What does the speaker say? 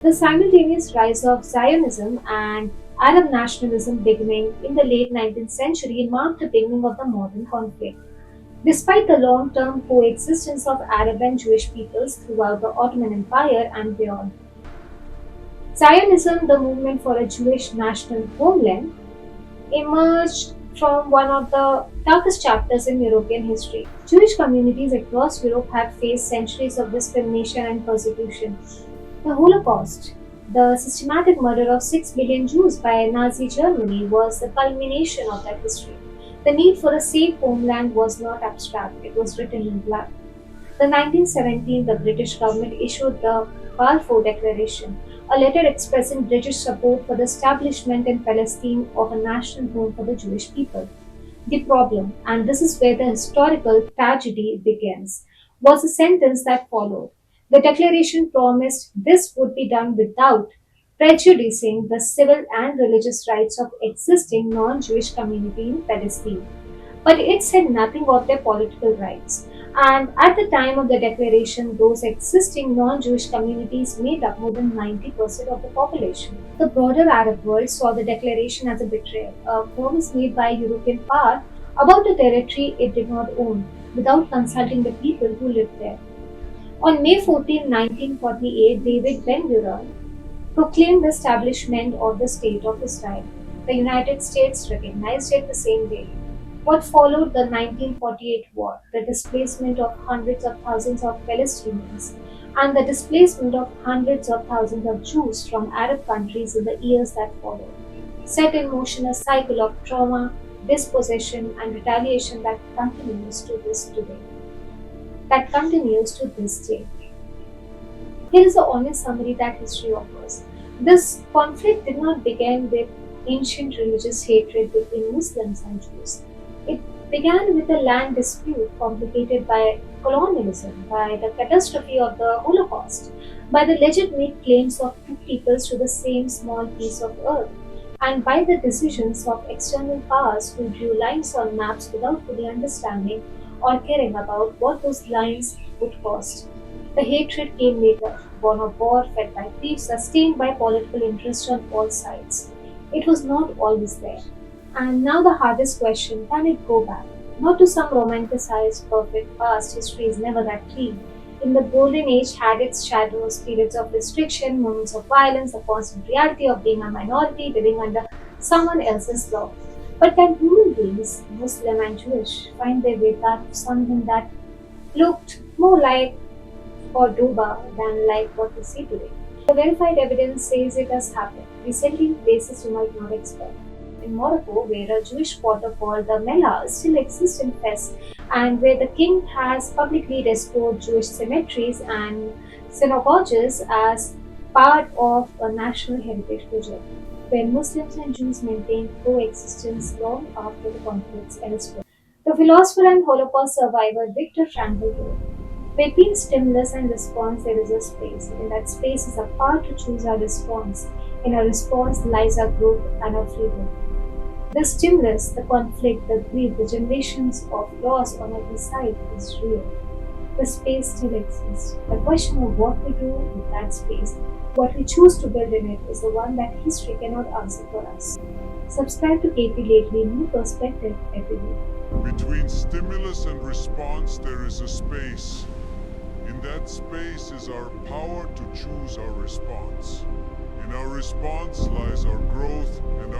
The simultaneous rise of Zionism and Arab nationalism beginning in the late 19th century marked the beginning of the modern conflict. Despite the long term coexistence of Arab and Jewish peoples throughout the Ottoman Empire and beyond, Zionism, the movement for a Jewish national homeland, emerged from one of the darkest chapters in European history. Jewish communities across Europe have faced centuries of discrimination and persecution. The Holocaust, the systematic murder of 6 billion Jews by Nazi Germany, was the culmination of that history. The need for a safe homeland was not abstract, it was written in blood. The 1917, the British government issued the Balfour Declaration, a letter expressing British support for the establishment in Palestine of a national home for the Jewish people. The problem, and this is where the historical tragedy begins, was the sentence that followed. The declaration promised this would be done without prejudicing the civil and religious rights of existing non Jewish community in Palestine. But it said nothing of their political rights. And at the time of the declaration, those existing non Jewish communities made up more than 90% of the population. The broader Arab world saw the declaration as a betrayal, a promise made by a European power about a territory it did not own, without consulting the people who lived there. On May 14, 1948, David Ben Gurion proclaimed the establishment of the State of Israel. The United States recognized it the same day. What followed the 1948 war, the displacement of hundreds of thousands of Palestinians, and the displacement of hundreds of thousands of Jews from Arab countries in the years that followed, set in motion a cycle of trauma, dispossession, and retaliation that continues to this day. Here is a honest summary that history offers. This conflict did not begin with ancient religious hatred between Muslims and Jews. It began with a land dispute complicated by colonialism, by the catastrophe of the Holocaust, by the legitimate claims of two peoples to the same small piece of earth, and by the decisions of external powers who drew lines on maps without fully understanding or caring about what those lines would cost. The hatred came later, born of war, fed by grief, sustained by political interest on all sides. It was not always there. And now the hardest question, can it go back? Not to some romanticized perfect past, history is never that clean. In the golden age had its shadows, periods of restriction, moments of violence, the constant reality of being a minority living under someone else's law. But can human beings, Muslim and Jewish, find their way back to something that looked more like Cordoba than like what we see today? The verified evidence says it has happened, recently in places you might not expect. In Morocco, where a Jewish quarter called the Mellah still exists in Fez, and where the king has publicly restored Jewish cemeteries and synagogues as part of a national heritage project, where Muslims and Jews maintained coexistence long after the conflicts elsewhere. The philosopher and Holocaust survivor Viktor Frankl wrote, between stimulus and response, there is a space. In that space is a power to choose our response. In our response lies our growth and our freedom. The stimulus, the conflict, the grief, the generations of loss on every side is real. The space still exists. The question of what we do with that space, what we choose to build in it, is the one that history cannot answer for us. Subscribe to KP Lately, new perspective every week. Between stimulus and response, there is a space. In that space is our power to choose our response. In our response lies our growth and